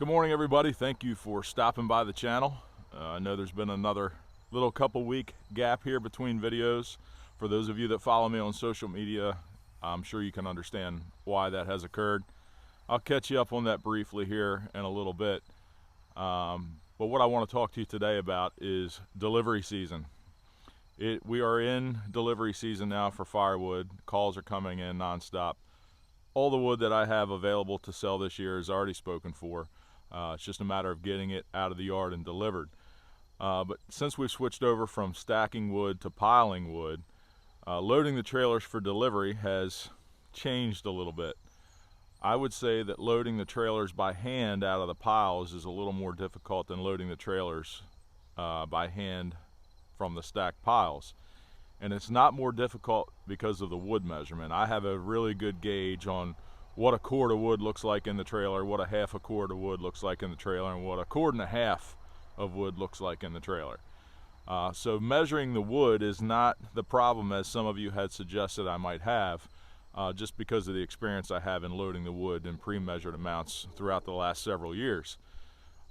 Good morning, everybody. Thank you for stopping by the channel. I know there's been another little couple week gap here between videos. For those of you that follow me on social media, I'm sure you can understand why that has occurred. I'll catch you up on that briefly here in a little bit. But what I want to talk to you today about is delivery season. We are in delivery season now for firewood. Calls are coming in nonstop. All the wood that I have available to sell this year is already spoken for. It's just a matter of getting it out of the yard and delivered. But since we've switched over from stacking wood to piling wood, loading the trailers for delivery has changed a little bit. I would say that loading the trailers by hand out of the piles is a little more difficult than loading the trailers by hand from the stacked piles. And it's not more difficult because of the wood measurement. I have a really good gauge on what a cord of wood looks like in the trailer, what a half a cord of wood looks like in the trailer, and what a cord and a half of wood looks like in the trailer. So measuring the wood is not the problem as some of you had suggested I might have, just because of the experience I have in loading the wood in pre-measured amounts throughout the last several years.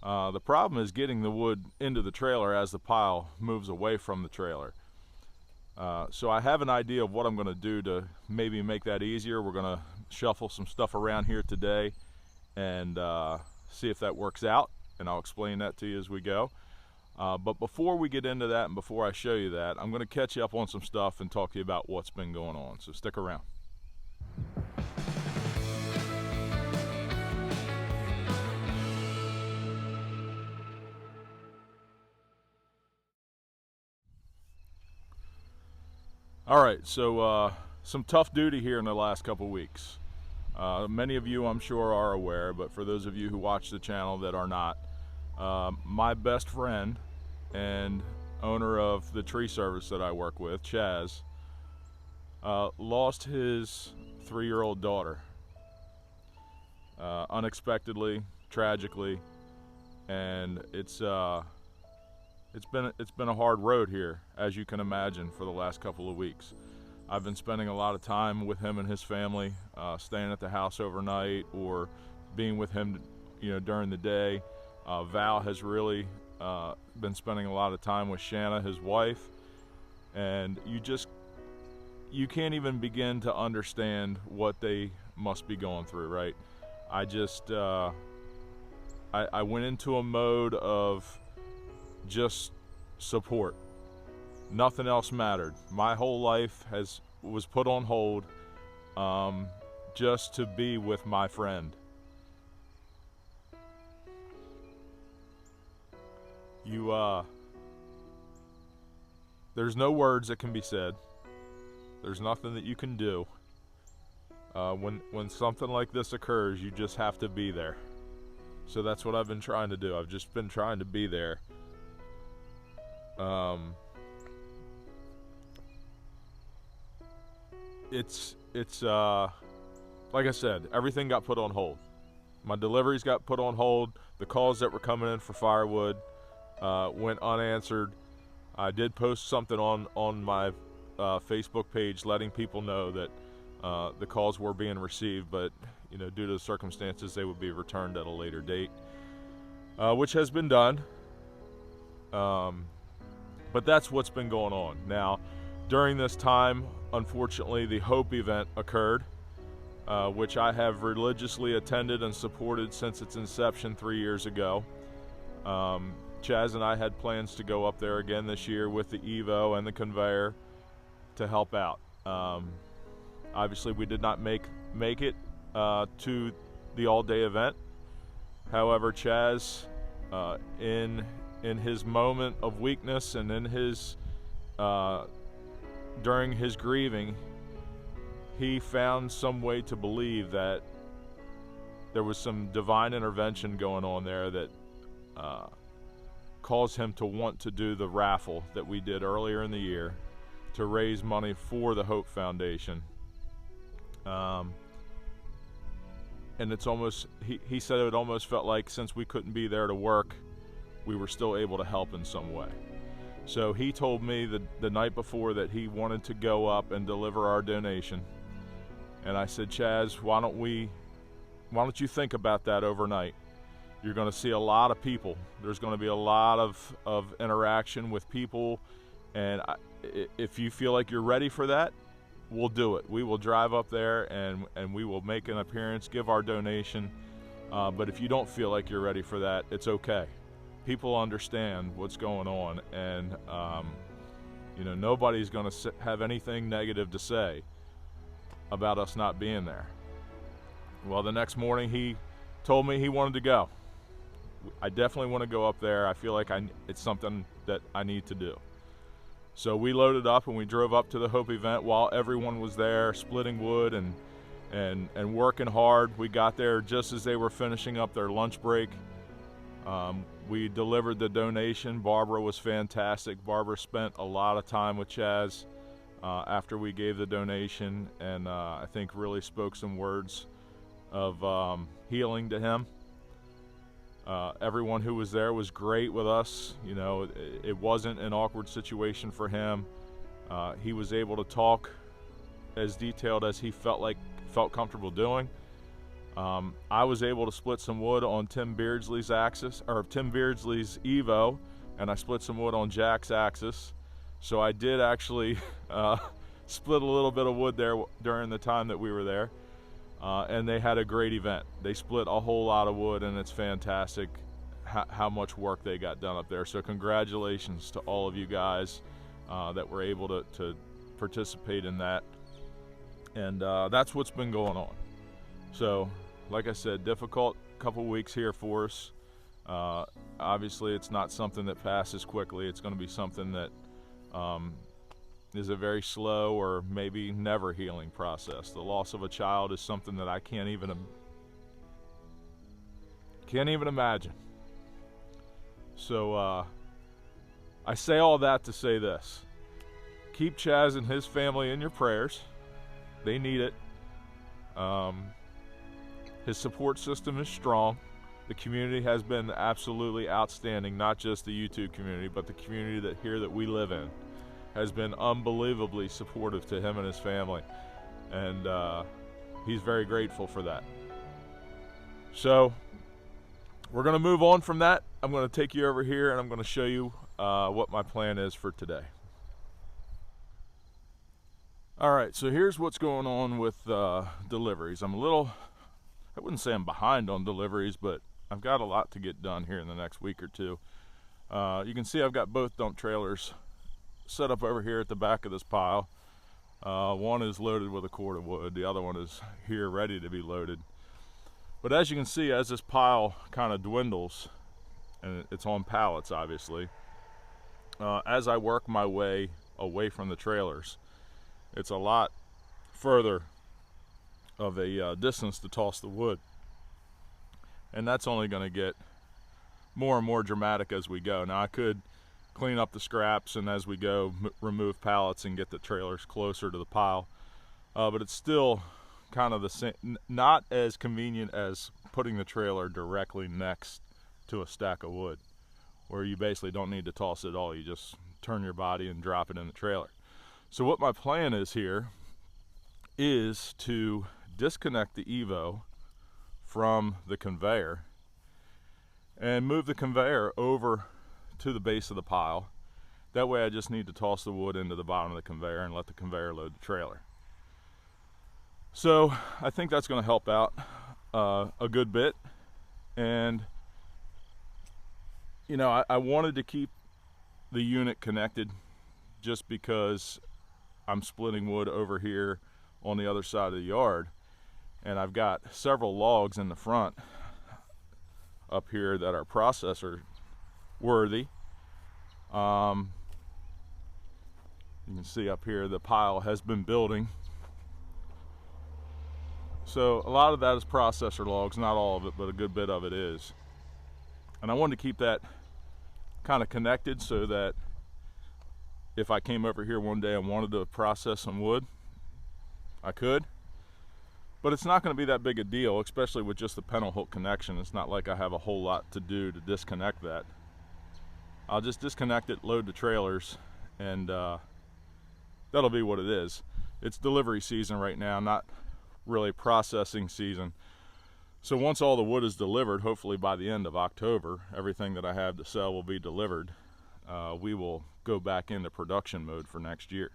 The problem is getting the wood into the trailer as the pile moves away from the trailer. So I have an idea of what I'm going to do to maybe make that easier. We're going to shuffle some stuff around here today and see if that works out, and I'll explain that to you as we go. But before we get into that and before I show you that, I'm going to catch you up on some stuff and talk to you about what's been going on. So stick around. All right, so some tough duty here in the last couple weeks. Many of you, I'm sure, are aware, but for those of you who watch the channel that are not, my best friend and owner of the tree service that I work with, Chaz, lost his 3-year-old daughter unexpectedly, tragically, and it's been a hard road here, as you can imagine, for the last couple of weeks. I've been spending a lot of time with him and his family, staying at the house overnight or being with him, during the day. Val has really been spending a lot of time with Shanna, his wife, and you can't even begin to understand what they must be going through, right? I went into a mode of just support. Nothing else mattered. My whole life was put on hold just to be with my friend. There's no words that can be said. There's nothing that you can do. When something like this occurs, you just have to be there. So that's what I've been trying to do. I've just been trying to be there. It's like I said, everything got put on hold. My deliveries got put on hold. The calls that were coming in for firewood went unanswered. I did post something on my Facebook page letting people know that the calls were being received, but due to the circumstances, they would be returned at a later date, which has been done. But that's what's been going on. Now, during this time, unfortunately, the Hope event occurred, which I have religiously attended and supported since its inception 3 years ago. Chaz and I had plans to go up there again this year with the Evo and the conveyor to help out. Obviously, we did not make it to the all-day event. However, Chaz, in his moment of weakness and in his during his grieving, he found some way to believe that there was some divine intervention going on there that caused him to want to do the raffle that we did earlier in the year to raise money for the Hope Foundation. And it's almost, he said it almost felt like since we couldn't be there to work, we were still able to help in some way. So he told me the night before that he wanted to go up and deliver our donation. And I said, Chaz, why don't you think about that overnight? You're going to see a lot of people. There's going to be a lot of interaction with people, and if you feel like you're ready for that, we'll do it. We will drive up there and we will make an appearance, give our donation. But if you don't feel like you're ready for that, it's okay. People understand what's going on, and you know, nobody's going to have anything negative to say about us not being there. Well, the next morning he told me he wanted to go. I definitely want to go up there. I feel like it's something that I need to do. So we loaded up and we drove up to the Hope event while everyone was there splitting wood and working hard. We got there just as they were finishing up their lunch break. We delivered the donation. Barbara was fantastic. Barbara spent a lot of time with Chaz after we gave the donation, and I think really spoke some words of healing to him. Everyone who was there was great with us. You know, it wasn't an awkward situation for him. He was able to talk as detailed as he felt comfortable doing. I was able to split some wood on Tim Beardsley's axis, or Tim Beardsley's Evo, and I split some wood on Jack's axis. So I did actually split a little bit of wood there during the time that we were there. And they had a great event. They split a whole lot of wood, and it's fantastic how much work they got done up there. So congratulations to all of you guys that were able to participate in that. And that's what's been going on. So, like I said, difficult couple weeks here for us. Obviously, it's not something that passes quickly. It's going to be something that is a very slow or maybe never healing process. The loss of a child is something that I can't even imagine. So I say all that to say this: keep Chaz and his family in your prayers. They need it. His support system is strong. The community has been absolutely outstanding, not just the YouTube community, but the community that we live in has been unbelievably supportive to him and his family, and he's very grateful for that. So we're going to move on from that. I'm going to take you over here and I'm going to show you what my plan is for today. All right, so here's what's going on with deliveries. I'm a little, I wouldn't say I'm behind on deliveries, but I've got a lot to get done here in the next week or two. You can see I've got both dump trailers set up over here at the back of this pile. One is loaded with a cord of wood. The other one is here ready to be loaded. But as you can see, as this pile kind of dwindles, and it's on pallets obviously, as I work my way away from the trailers, it's a lot further of a distance to toss the wood. And that's only going to get more and more dramatic as we go. Now I could clean up the scraps and as we go remove pallets and get the trailers closer to the pile, but it's still kind of the same, not as convenient as putting the trailer directly next to a stack of wood, where you basically don't need to toss it at all. You just turn your body and drop it in the trailer. So what my plan is here is to disconnect the Evo from the conveyor and move the conveyor over to the base of the pile. That way I just need to toss the wood into the bottom of the conveyor and let the conveyor load the trailer. So I think that's going to help out a good bit. And you know, I wanted to keep the unit connected just because I'm splitting wood over here on the other side of the yard, and I've got several logs in the front up here that are processor worthy. You can see up here the pile has been building, so a lot of that is processor logs, not all of it, but a good bit of it is. And I wanted to keep that kind of connected so that if I came over here one day and wanted to process some wood, I could. But it's not going to be that big a deal, especially with just the pedal hook connection. It's not like I have a whole lot to do to disconnect that. I'll just disconnect it, load the trailers, and that'll be what it is. It's delivery season right now, not really processing season. So once all the wood is delivered, hopefully by the end of October, everything that I have to sell will be delivered. We will go back into production mode for next year.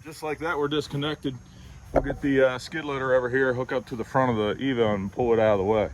Just like that, we're disconnected. We'll get the skid loader over here, hook up to the front of the Evo and pull it out of the way.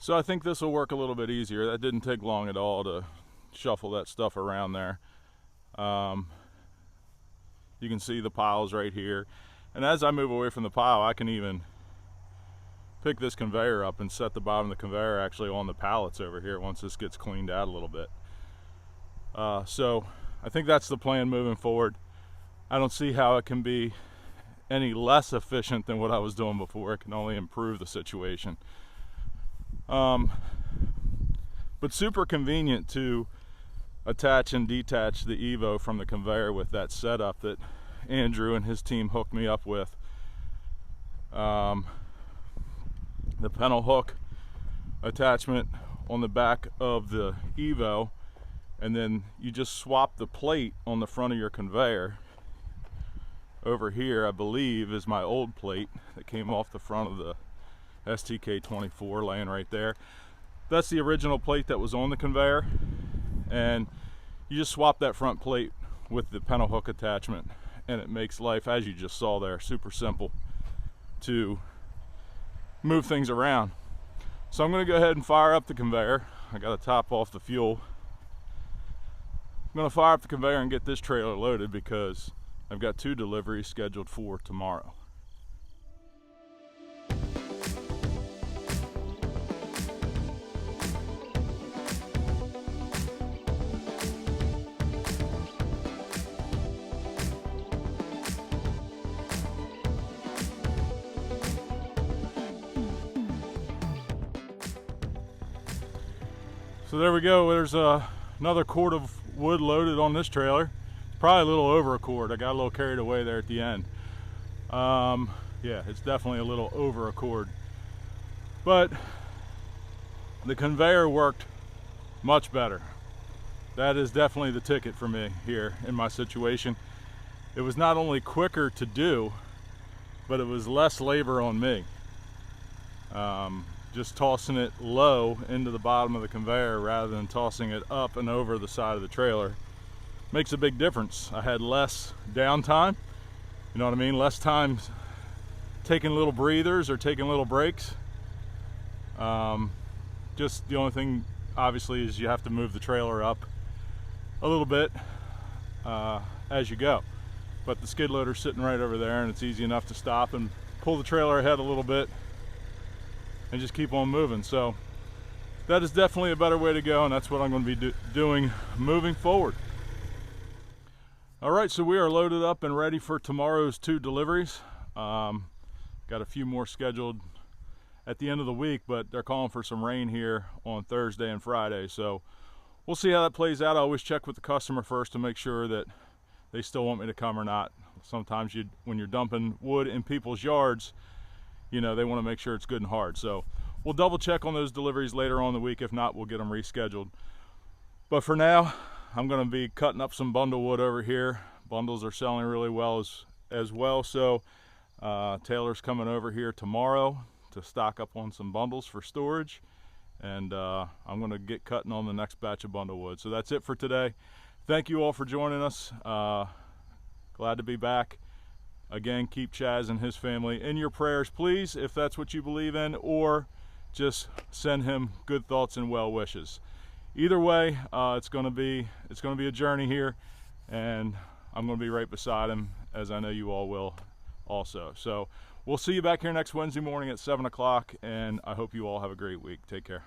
So I think this will work a little bit easier. That didn't take long at all to shuffle that stuff around there. You can see the piles right here. And as I move away from the pile, I can even pick this conveyor up and set the bottom of the conveyor actually on the pallets over here once this gets cleaned out a little bit. So I think that's the plan moving forward. I don't see how it can be any less efficient than what I was doing before. It can only improve the situation. But super convenient to attach and detach the Evo from the conveyor with that setup that Andrew and his team hooked me up with. The panel hook attachment on the back of the Evo, and then you just swap the plate on the front of your conveyor. Over here, I believe, is my old plate that came off the front of the STK24 laying right there. That's the original plate that was on the conveyor, and you just swap that front plate with the panel hook attachment, and it makes life, as you just saw there, super simple to move things around. So I'm going to go ahead and fire up the conveyor. I got to top off the fuel. I'm going to fire up the conveyor and get this trailer loaded because I've got 2 deliveries scheduled for tomorrow. So there we go. There's another cord of wood loaded on this trailer. Probably a little over a cord. I got a little carried away there at the end. Yeah, it's definitely a little over a cord. But the conveyor worked much better. That is definitely the ticket for me here in my situation. It was not only quicker to do, but it was less labor on me. Just tossing it low into the bottom of the conveyor rather than tossing it up and over the side of the trailer makes a big difference. I had less downtime, you know what I mean? Less time taking little breathers or taking little breaks. Just the only thing obviously is you have to move the trailer up a little bit as you go. But the skid loader's sitting right over there, and it's easy enough to stop and pull the trailer ahead a little bit and just keep on moving. So that is definitely a better way to go, and that's what I'm going to be doing moving forward. All right, so we are loaded up and ready for tomorrow's 2 deliveries. Got a few more scheduled at the end of the week, but they're calling for some rain here on Thursday and Friday, so we'll see how that plays out. I always check with the customer first to make sure that they still want me to come or not. Sometimes when you're dumping wood in people's yards, you know, they want to make sure it's good and hard. So we'll double check on those deliveries later on in the week. If not, we'll get them rescheduled. But for now, I'm going to be cutting up some bundle wood over here. Bundles are selling really well as well. So Taylor's coming over here tomorrow to stock up on some bundles for storage. And I'm going to get cutting on the next batch of bundle wood. So that's it for today. Thank you all for joining us. Glad to be back. Again, keep Chaz and his family in your prayers, please, if that's what you believe in, or just send him good thoughts and well wishes. Either way, it's going to be a journey here, and I'm going to be right beside him, as I know you all will also. So we'll see you back here next Wednesday morning at 7 o'clock, and I hope you all have a great week. Take care.